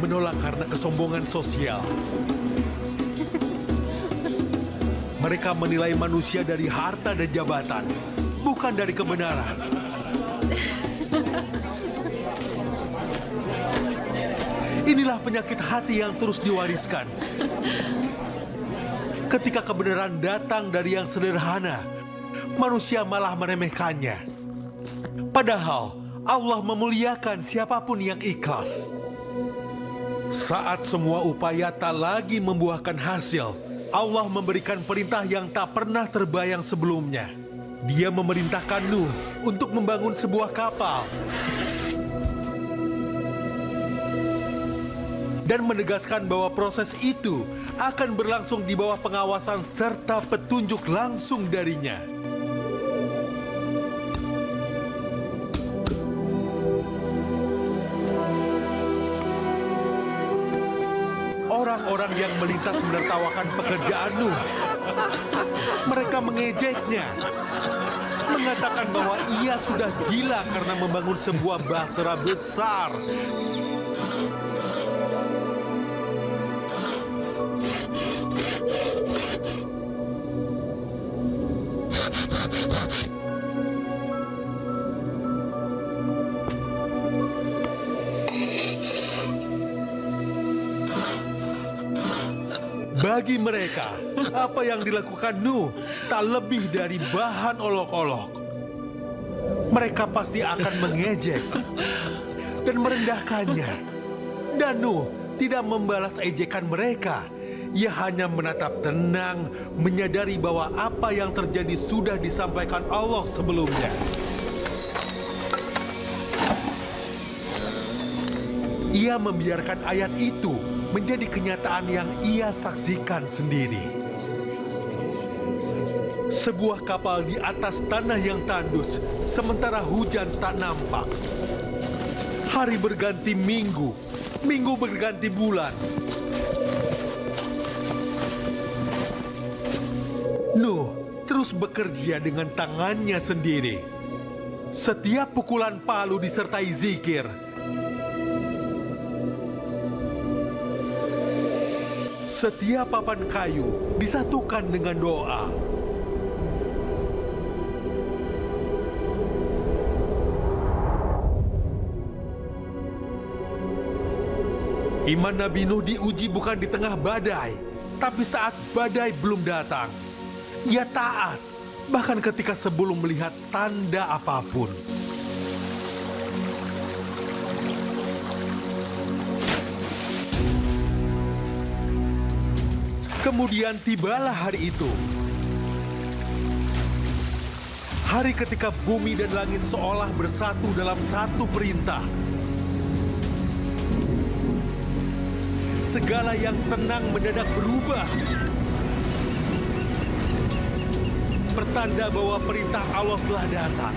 menolak karena kesombongan sosial. Mereka menilai manusia dari harta dan jabatan, bukan dari kebenaran. Inilah penyakit hati yang terus diwariskan. Ketika kebenaran datang dari yang sederhana, manusia malah meremehkannya. Padahal Allah memuliakan siapapun yang ikhlas. Saat semua upaya tak lagi membuahkan hasil, Allah memberikan perintah yang tak pernah terbayang sebelumnya. Dia memerintahkan Nuh untuk membangun sebuah kapal dan menegaskan bahwa proses itu akan berlangsung di bawah pengawasan serta petunjuk langsung darinya. Orang-orang yang melintas menertawakan pekerjaan Nuh. Mereka mengejeknya, mengatakan bahwa ia sudah gila karena membangun sebuah bahtera besar. Bagi mereka, apa yang dilakukan Nuh tak lebih dari bahan olok-olok. Mereka pasti akan mengejek dan merendahkannya. Dan Nuh tidak membalas ejekan mereka. Ia hanya menatap tenang, menyadari bahwa apa yang terjadi sudah disampaikan Allah sebelumnya. Ia membiarkan ayat itu menjadi kenyataan yang ia saksikan sendiri. Sebuah kapal di atas tanah yang tandus, sementara hujan tak nampak. Hari berganti minggu, minggu berganti bulan. Nuh terus bekerja dengan tangannya sendiri. Setiap pukulan palu disertai zikir. Setiap papan kayu disatukan dengan doa. Iman Nabi Nuh diuji bukan di tengah badai, tapi saat badai belum datang. Ia taat, bahkan ketika sebelum melihat tanda apapun. Kemudian tibalah hari itu. Hari ketika bumi dan langit seolah bersatu dalam satu perintah. Segala yang tenang mendadak berubah. Pertanda bahwa perintah Allah telah datang.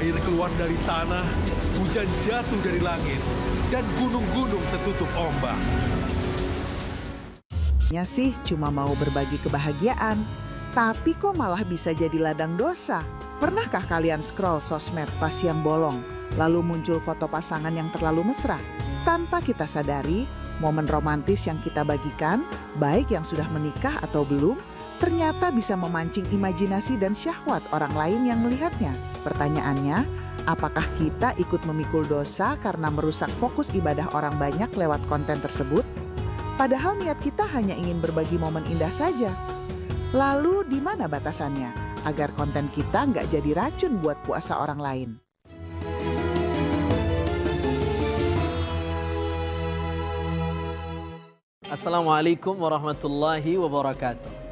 Air keluar dari tanah, hujan jatuh dari langit, dan gunung-gunung tertutup ombak. Ya sih cuma mau berbagi kebahagiaan, tapi kok malah bisa jadi ladang dosa. Pernahkah kalian scroll sosmed pas siang bolong, lalu muncul foto pasangan yang terlalu mesra? Tanpa kita sadari, momen romantis yang kita bagikan, baik yang sudah menikah atau belum, ternyata bisa memancing imajinasi dan syahwat orang lain yang melihatnya. Pertanyaannya, apakah kita ikut memikul dosa karena merusak fokus ibadah orang banyak lewat konten tersebut? Padahal niat kita hanya ingin berbagi momen indah saja. Lalu di mana batasannya agar konten kita nggak jadi racun buat puasa orang lain? Assalamualaikum warahmatullahi wabarakatuh.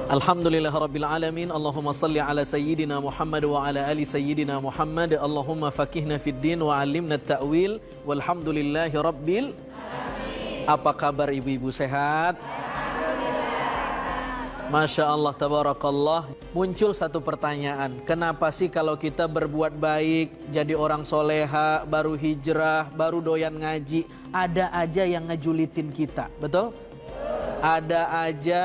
Alhamdulillahirabbil alamin. Allahumma salli ala sayyidina Muhammad wa ala ali sayyidina Muhammad. Allahumma faqihna fid din wa 'allimna at-ta'wil. Walhamdulillahirabbil alamin. Apa kabar ibu-ibu, sehat? Masya Allah, tabarakallah. Muncul satu pertanyaan, kenapa sih kalau kita berbuat baik, jadi orang soleha, baru hijrah, baru doyan ngaji, ada aja yang ngejulitin kita, betul? Ada aja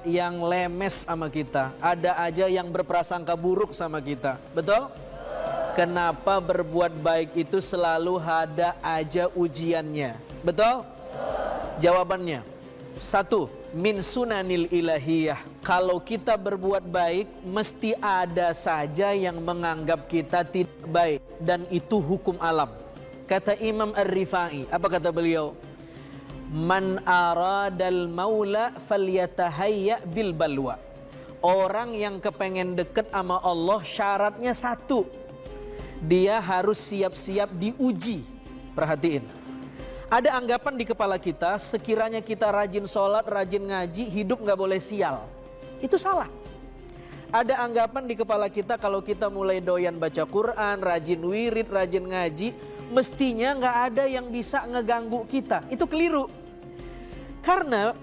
yang lemes sama kita, ada aja yang berprasangka buruk sama kita, betul? Kenapa berbuat baik itu selalu ada aja ujiannya, betul? Jawabannya, satu, min sunanil ilahiyah. Kalau kita berbuat baik, mesti ada saja yang menganggap kita tidak baik. Dan itu hukum alam. Kata Imam Ar-Rifai, apa kata beliau? Man aradal maula falyatahayya bil balwa. Orang yang kepengen deket sama Allah, syaratnya satu. Dia harus siap-siap diuji. Perhatiin. Ada anggapan di kepala kita, sekiranya kita rajin sholat, rajin ngaji, hidup gak boleh sial. Itu salah. Ada anggapan di kepala kita kalau kita mulai doyan baca Quran, rajin wirid, rajin ngaji, mestinya gak ada yang bisa ngeganggu kita. Itu keliru. Karena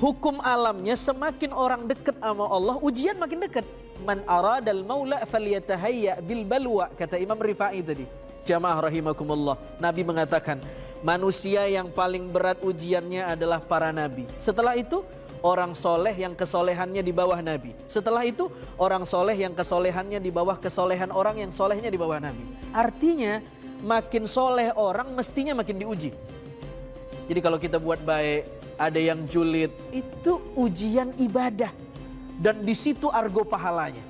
hukum alamnya semakin orang dekat sama Allah, ujian makin dekat. Man aradal maula falyatahayya bil balwa, kata Imam Rifai tadi. Jamaah rahimakumullah. Nabi mengatakan, manusia yang paling berat ujiannya adalah para nabi. Setelah itu, orang soleh yang kesolehannya di bawah nabi. Setelah itu, orang soleh yang kesolehannya di bawah kesolehan orang yang solehnya di bawah nabi. Artinya, makin soleh orang mestinya makin diuji. Jadi kalau kita buat baik, ada yang julid, itu ujian ibadah. Dan di situ argo pahalanya.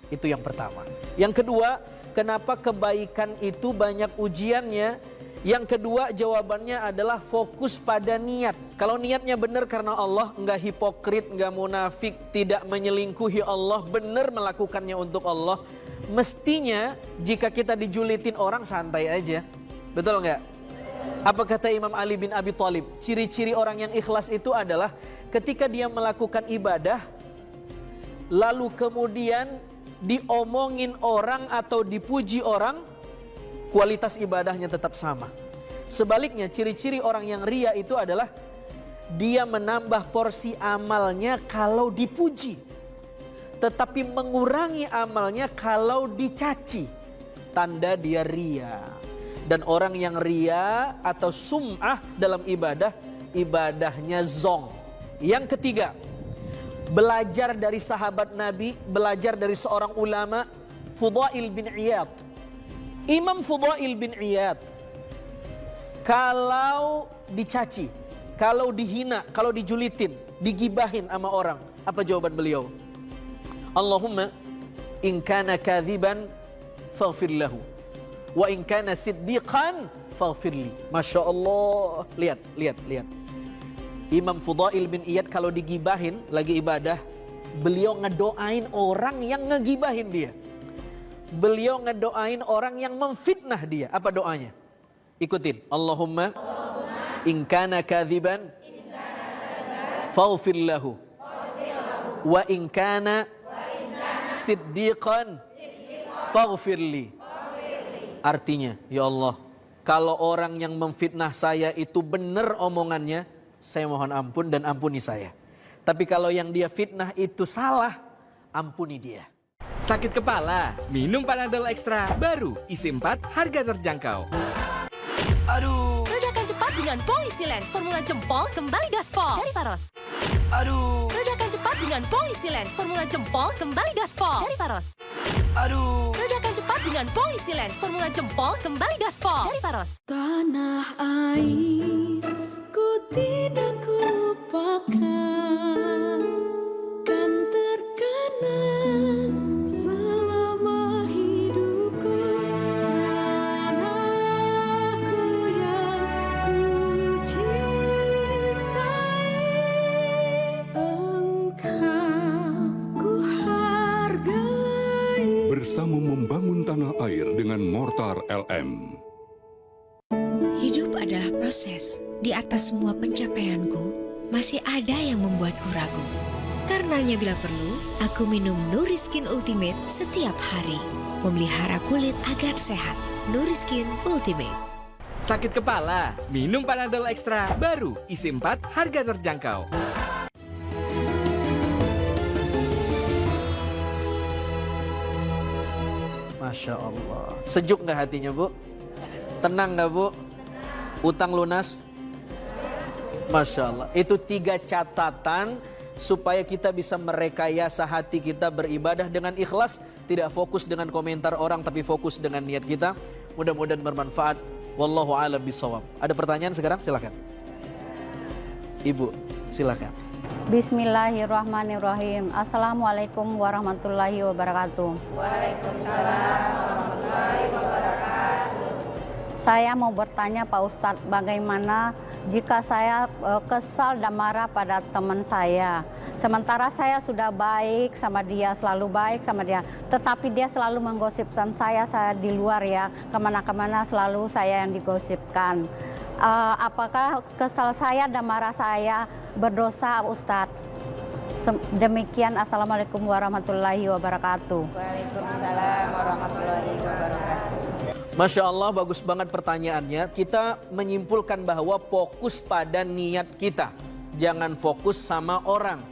Itu yang pertama. Yang kedua, kenapa kebaikan itu banyak ujiannya? Yang kedua, jawabannya adalah fokus pada niat. Kalau niatnya benar karena Allah, enggak hipokrit, enggak munafik, tidak menyelingkuhi Allah, benar melakukannya untuk Allah, mestinya jika kita dijulitin orang santai aja. Betul enggak? Apa kata Imam Ali bin Abi Thalib? Ciri-ciri orang yang ikhlas itu adalah ketika dia melakukan ibadah, lalu kemudian diomongin orang atau dipuji orang, kualitas ibadahnya tetap sama. Sebaliknya, ciri-ciri orang yang ria itu adalah dia menambah porsi amalnya kalau dipuji, tetapi mengurangi amalnya kalau dicaci. Tanda dia ria. Dan orang yang ria atau sum'ah dalam ibadah, ibadahnya zong. Yang ketiga, belajar dari sahabat Nabi, belajar dari seorang ulama, Fudail bin Iyad. Imam Fudail bin Iyad, kalau dicaci, kalau dihina, kalau dijulitin, digibahin sama orang, apa jawaban beliau? Allahumma in kana kadhiban faghfir lahu wa in kana siddiqan faghfirli. Masya Allah. Lihat. Imam Fudail bin Iyad kalau digibahin lagi ibadah, beliau ngedoain orang yang ngegibahin dia. Beliau ngedoain orang yang memfitnah dia. Apa doanya? Ikutin. Allahumma in kana kadhiban faghfir lahu wa in kana siddiqan faghfirli. Artinya, ya Allah, kalau orang yang memfitnah saya itu benar omongannya, saya mohon ampun dan ampuni saya. Tapi kalau yang dia fitnah itu salah, ampuni dia. Sakit kepala? Minum Panadol Extra baru, isi 4, harga terjangkau. Aduh. Ledakan cepat dengan Polisilen. Formula jempol kembali gaspol. Dari Faros. Aduh. Ledakan cepat dengan Polisilen. Formula jempol kembali gaspol. Dari Faros. Aduh. Ledakan cepat dengan Polisilen. Formula jempol kembali gaspol. Dari Faros. Tanah air, ku tidak kulupakan, kan terkenang selama hidupku. Tanahku yang ku cintai, engkau ku hargai. Bersama membangun tanah air dengan Mortar LM. Hidup adalah proses. Di atas semua pencapaianku, masih ada yang membuatku ragu. Karenanya bila perlu, aku minum Nuriskin Ultimate setiap hari. Memelihara kulit agar sehat. Nuriskin Ultimate. Sakit kepala? Minum Panadol Extra. Baru, isi 4, harga terjangkau. Masya Allah. Sejuk nggak hatinya, Bu? Tenang nggak, Bu? Utang lunas? Masya Allah. Itu 3 catatan supaya kita bisa merekayasa hati kita beribadah dengan ikhlas. Tidak fokus dengan komentar orang, tapi fokus dengan niat kita. Mudah-mudahan bermanfaat. Wallahu a'lam bishawab. Ada pertanyaan sekarang? Silakan. Ibu, silakan. Bismillahirrahmanirrahim. Assalamualaikum warahmatullahi wabarakatuh. Saya mau bertanya Pak Ustadz, bagaimana jika saya kesal dan marah pada teman saya. Sementara saya sudah baik sama dia, selalu baik sama dia. Tetapi dia selalu menggosipkan saya di luar ya. Kemana-kemana selalu saya yang digosipkan. Apakah kesal saya dan marah saya berdosa Ustadz? Demikian, Assalamualaikum warahmatullahi wabarakatuh. Waalaikumsalam warahmatullahi wabarakatuh. Masya Allah, bagus banget pertanyaannya. Kita menyimpulkan bahwa fokus pada niat kita. Jangan fokus sama orang.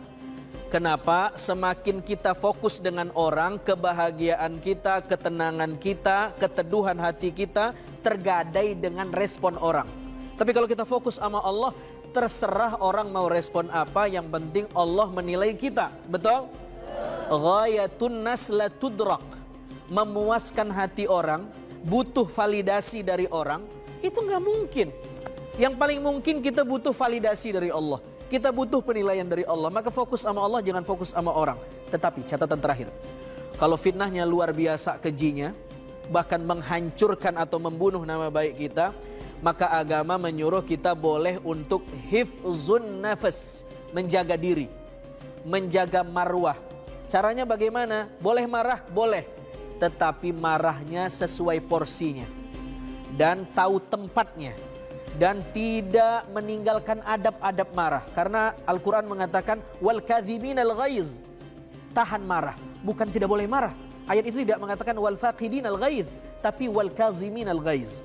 Kenapa? Semakin kita fokus dengan orang, kebahagiaan kita, ketenangan kita, keteduhan hati kita tergadai dengan respon orang. Tapi kalau kita fokus sama Allah, terserah orang mau respon apa, yang penting Allah menilai kita. Betul? Ghayatun nas la tudrak. Memuaskan hati orang, butuh validasi dari orang, itu nggak mungkin. Yang paling mungkin kita butuh validasi dari Allah. Kita butuh penilaian dari Allah. Maka fokus sama Allah, jangan fokus sama orang. Tetapi catatan terakhir, kalau fitnahnya luar biasa kejinya, bahkan menghancurkan atau membunuh nama baik kita, maka agama menyuruh kita boleh untuk hifzun nafas, menjaga diri, menjaga marwah. Caranya bagaimana? Boleh marah? Boleh. Tetapi marahnya sesuai porsinya. Dan tahu tempatnya. Dan tidak meninggalkan adab-adab marah. Karena Al-Quran mengatakan, wal kadhiminal ghaiz. Tahan marah. Bukan tidak boleh marah. Ayat itu tidak mengatakan wal faqidinal ghaiz. Tapi wal kaziminal ghaiz.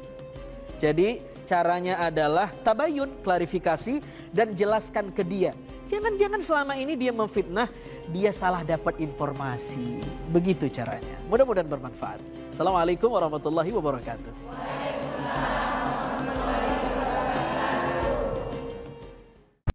Jadi caranya adalah tabayun, klarifikasi, dan jelaskan ke dia. Jangan-jangan selama ini dia memfitnah, dia salah dapat informasi. Begitu caranya. Mudah-mudahan bermanfaat. Assalamualaikum warahmatullahi wabarakatuh.